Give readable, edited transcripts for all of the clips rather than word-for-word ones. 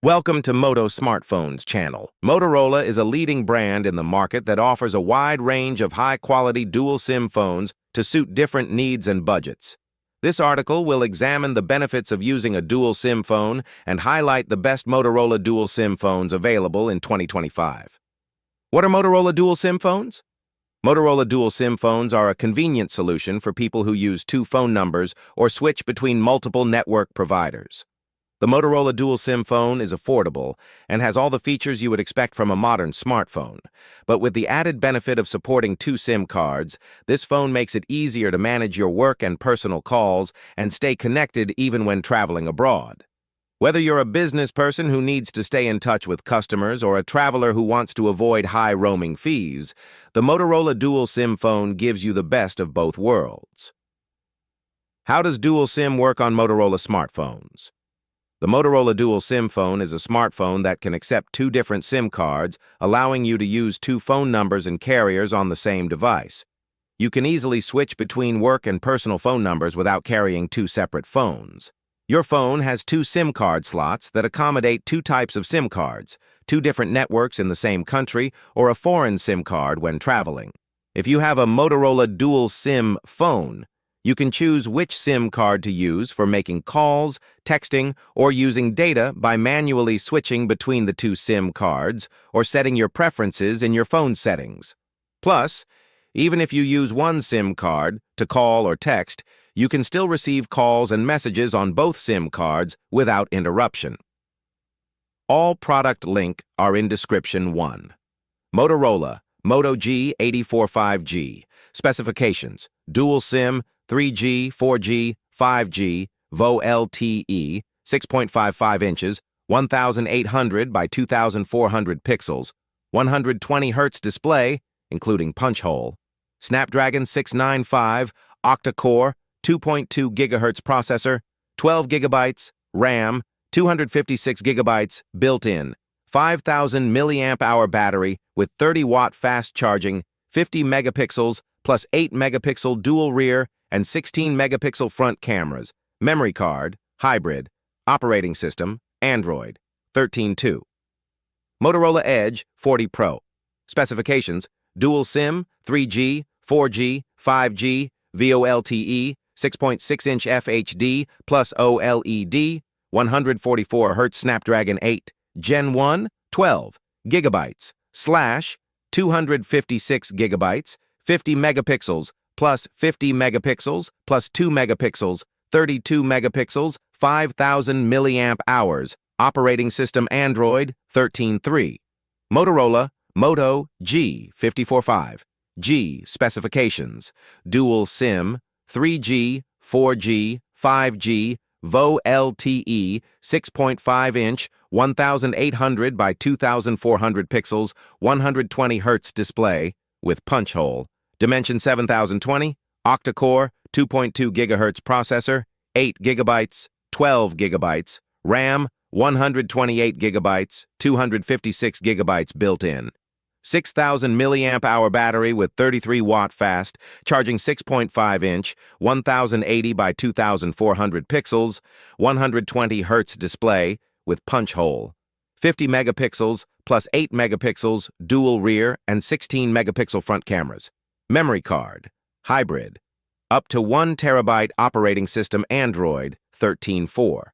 Welcome to Moto Smartphones channel. Motorola is a leading brand in the market that offers a wide range of high-quality dual SIM phones to suit different needs and budgets. This article will examine the benefits of using a dual SIM phone and highlight the best Motorola dual SIM phones available in 2025. What are Motorola dual SIM phones? Motorola dual SIM phones are a convenient solution for people who use two phone numbers or switch between multiple network providers. The Motorola dual SIM phone is affordable and has all the features you would expect from a modern smartphone. But with the added benefit of supporting two SIM cards, this phone makes it easier to manage your work and personal calls and stay connected even when traveling abroad. Whether you're a business person who needs to stay in touch with customers or a traveler who wants to avoid high roaming fees, the Motorola dual SIM phone gives you the best of both worlds. How does dual SIM work on Motorola smartphones? The Motorola dual SIM phone is a smartphone that can accept two different SIM cards, allowing you to use two phone numbers and carriers on the same device. You can easily switch between work and personal phone numbers without carrying two separate phones. Your phone has two SIM card slots that accommodate two types of SIM cards, two different networks in the same country, or a foreign SIM card when traveling. If you have a Motorola dual SIM phone, you can choose which SIM card to use for making calls, texting, or using data by manually switching between the two SIM cards or setting your preferences in your phone settings. Plus, even if you use one SIM card to call or text, you can still receive calls and messages on both SIM cards without interruption. All product link are in description 1. Motorola Moto G845G. Specifications: dual SIM, 3G, 4G, 5G, VoLTE, 6.55 inches, 1,800 by 2,400 pixels, 120 Hz display, including punch hole, Snapdragon 695, octa-core, 2.2 GHz processor, 12 GB RAM, 256 GB built-in, 5,000 mAh battery with 30-watt fast charging, 50 megapixels plus 8 megapixel dual rear and 16 megapixel front cameras, memory card, hybrid, operating system, Android, 13.2. Motorola Edge 40 Pro. Specifications: dual SIM, 3G, 4G, 5G, VoLTE, 6.6-inch FHD plus OLED, 144 Hz Snapdragon 8, Gen 1, 12 GB, slash 256 GB, 50 megapixels, plus 50 megapixels, plus 2 megapixels, 32 megapixels, 5,000 mAh, operating system Android, 13.3. Motorola Moto G545. G specifications: dual SIM, 3G, 4G, 5G, VoLTE, 6.5-inch, 1,800 by 2,400 pixels, 120 Hz display, with punch hole, dimension 7020, octa-core, 2.2 GHz processor, 8 GB, 12 GB, RAM, 128 GB, 256 GB built-in. 6,000 mAh battery with 33-watt fast, charging 6.5-inch, 1,080 by 2,400 pixels, 120 Hz display with punch hole, 50 megapixels plus 8 megapixels dual rear and 16 megapixel front cameras, memory card, hybrid, up to 1 terabyte operating system Android, 13.4.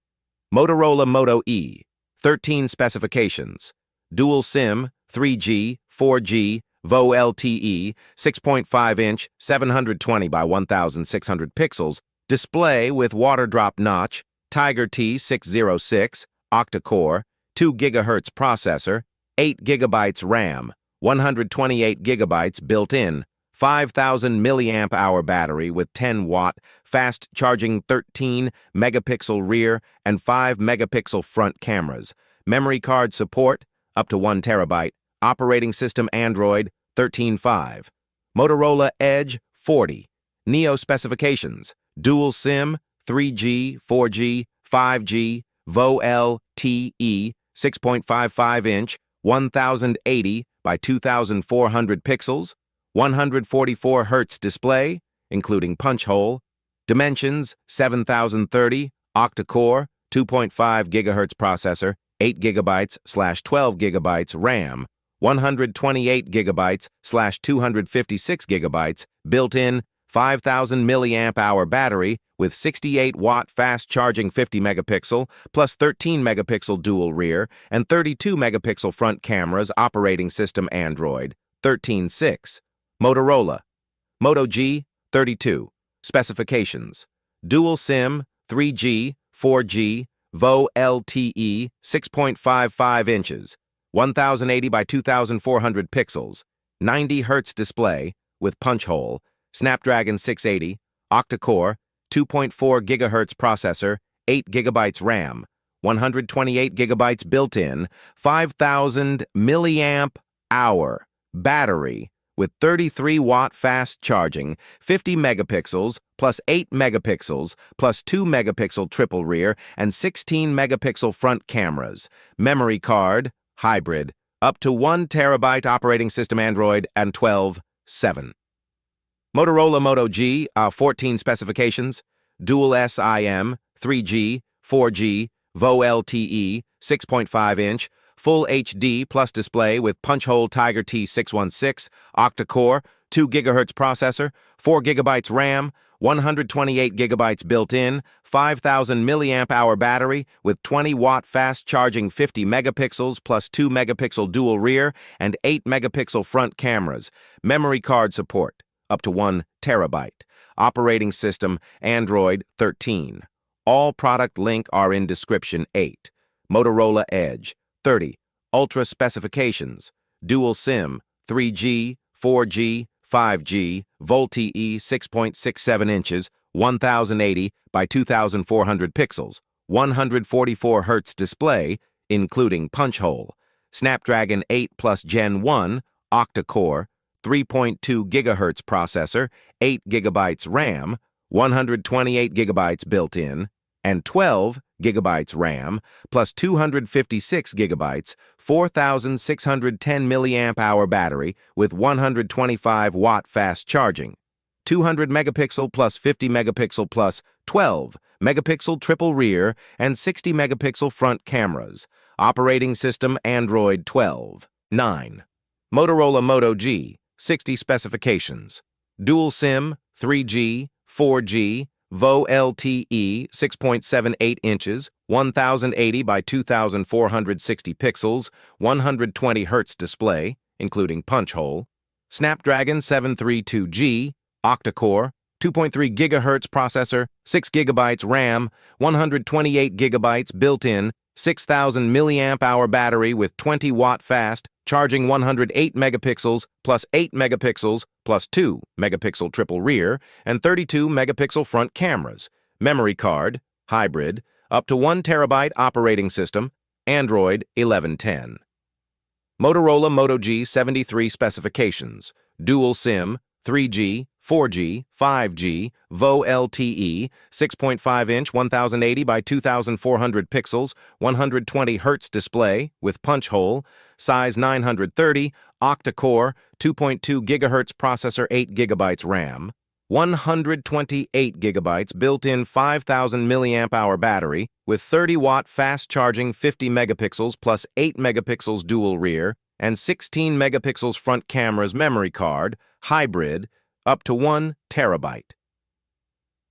Motorola Moto E, 13 specifications: dual SIM, 3G, 4G, VoLTE, 6.5-inch, 720 by 1,600 pixels, display with water drop notch, Tiger T606, octa-core, 2 GHz processor, 8 GB RAM, 128 GB built-in, 5,000 mAh battery with 10-watt, fast charging 13 megapixel rear and 5 megapixel front cameras, memory card support, up to 1 terabyte, operating system Android, 13.5. Motorola Edge 40. Neo specifications: dual SIM, 3G, 4G, 5G, VoLTE, 6.55-inch, 1,080 by 2,400 pixels, 144 Hz display, including punch hole, dimensions 7,030, octa-core, 2.5 GHz processor, 8 GB/12 GB RAM, 128 GB/256 GB, built-in 5,000 mAh battery with 68-watt fast-charging 50 megapixel plus 13 megapixel dual rear and 32 megapixel front cameras. Operating system Android 13.6. Motorola Moto G32. Specifications: dual SIM, 3G, 4G, VO LTE, 6.55 inches, 1080 by 2400 pixels, 90 Hz display with punch hole, Snapdragon 680, octa-core, 2.4 GHz processor, 8 GB RAM, 128 GB built-in, 5,000 mAh battery with 33-watt fast charging, 50 megapixels plus 8 megapixels plus 2 megapixel triple rear and 16 megapixel front cameras. Memory card, hybrid, up to 1 terabyte. Operating system Android and 12.7. Motorola Moto G, 14 specifications: dual SIM, 3G, 4G, VO LTE, 6.5-inch, Full HD plus display with punch-hole Tiger T616, octa-core, 2 GHz processor, 4 GB RAM, 128 GB built-in, 5,000 mAh battery with 20-watt fast-charging 50 megapixels plus 2 megapixel dual rear and 8 megapixel front cameras. Memory card support, up to 1 terabyte. Operating system Android 13. All product link are in description. 8. Motorola Edge 30. Ultra specifications: dual SIM, 3G, 4G, 5G, VoLTE 6.67 inches, 1080 by 2400 pixels, 144 Hz display, including punch hole, Snapdragon 8 Plus Gen 1, octa-core, 3.2 GHz processor, 8 GB RAM, 128 GB built-in, and 12 GB RAM, plus 256 GB, 4,610 mAh battery with 125-watt fast charging, 200 megapixel plus 50 megapixel plus 12 megapixel triple rear and 60 megapixel front cameras. Operating system Android 12.9. Motorola Moto G, 60 specifications: dual SIM, 3G, 4G, VO LTE 6.78 inches, 1080 by 2460 pixels, 120 Hz display, including punch hole, Snapdragon 732G, octa-core, 2.3 GHz processor, 6 GB RAM, 128 GB built-in, 6,000 mAh battery with 20-watt fast, charging 108 megapixels plus 8 megapixels plus 2 megapixel triple rear and 32 megapixel front cameras. Memory card, hybrid, up to 1 terabyte. Operating system, Android 11.10. Motorola Moto G 73 specifications: dual SIM, 3G, 4G, 5G, VO LTE, 6.5-inch 1080 by 2400 pixels, 120 Hz display with punch hole, size 930, octa-core, 2.2 GHz processor, 8 GB RAM, 128 GB built-in 5,000 mAh battery with 30-watt fast-charging 50 megapixels plus 8 megapixels dual rear and 16 megapixels front cameras. Memory card, hybrid, up to 1 terabyte.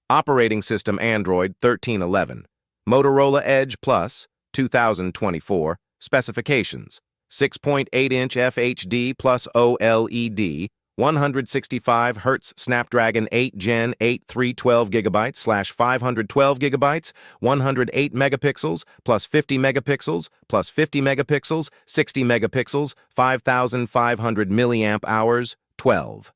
Operating system Android 13.11. Motorola Edge Plus 2024. Specifications: 6.8-inch FHD plus OLED, 165 Hz Snapdragon 8 Gen 8 312 GB / 512 GB, 108 megapixels plus 50 megapixels plus 50 megapixels, 60 megapixels, 5,500 mAh, 12.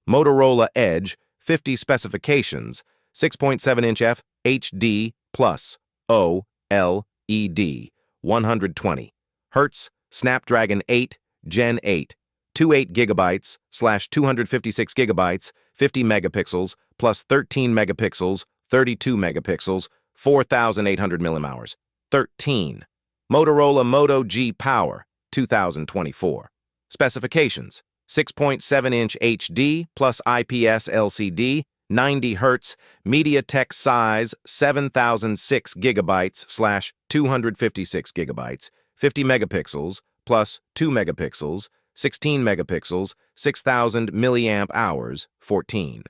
Motorola Edge 50 specifications: 6.7-inch FHD plus OLED, 120 Hz Snapdragon 8 Gen 8, 28 GB / 256 GB, 50 megapixels plus 13 megapixels, 32 megapixels, 4,800 mAh. 13. Motorola Moto G Power 2024. Specifications: 6.7-inch HD plus IPS LCD, 90 Hz, MediaTek size 7006 gigabytes / 256 gigabytes, 50 megapixels plus 2 megapixels, 16 megapixels, 6000 milliamp hours, 14.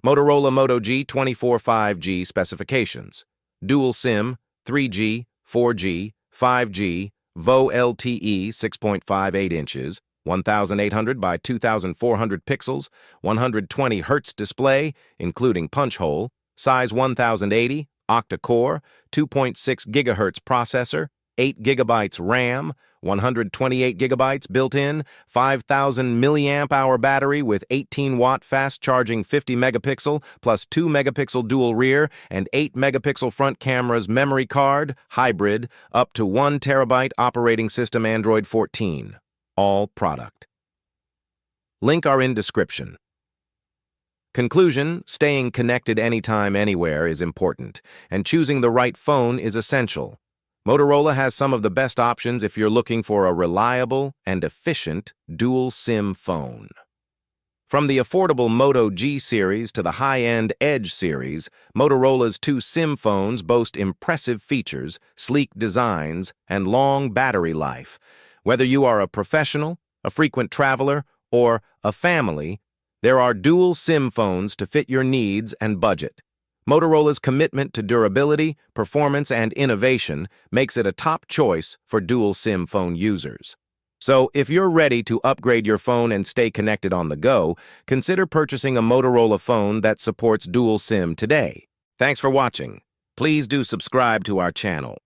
Motorola Moto G24 5G specifications. Dual SIM, 3G, 4G, 5G, VO LTE 6.58 inches, 1800 by 2400 pixels, 120 Hz display, including punch hole, size 1080, octa-core, 2.6 gigahertz processor, 8 gigabytes RAM, 128 gigabytes built-in, 5000 milliamp hour battery with 18-watt fast-charging 50 megapixel plus 2 megapixel dual rear and 8 megapixel front cameras, memory card, hybrid, up to 1 terabyte operating system Android 14. All product. Link are in description. Conclusion: staying connected anytime, anywhere is important, and choosing the right phone is essential. Motorola has some of the best options if you're looking for a reliable and efficient dual SIM phone. From the affordable Moto G series to the high-end Edge series, Motorola's two SIM phones boast impressive features, sleek designs, and long battery life. Whether you are a professional, a frequent traveler, or a family, there are dual SIM phones to fit your needs and budget. Motorola's commitment to durability, performance, and innovation makes it a top choice for dual SIM phone users. So, if you're ready to upgrade your phone and stay connected on the go, consider purchasing a Motorola phone that supports dual SIM today. Thanks for watching. Please do subscribe to our channel.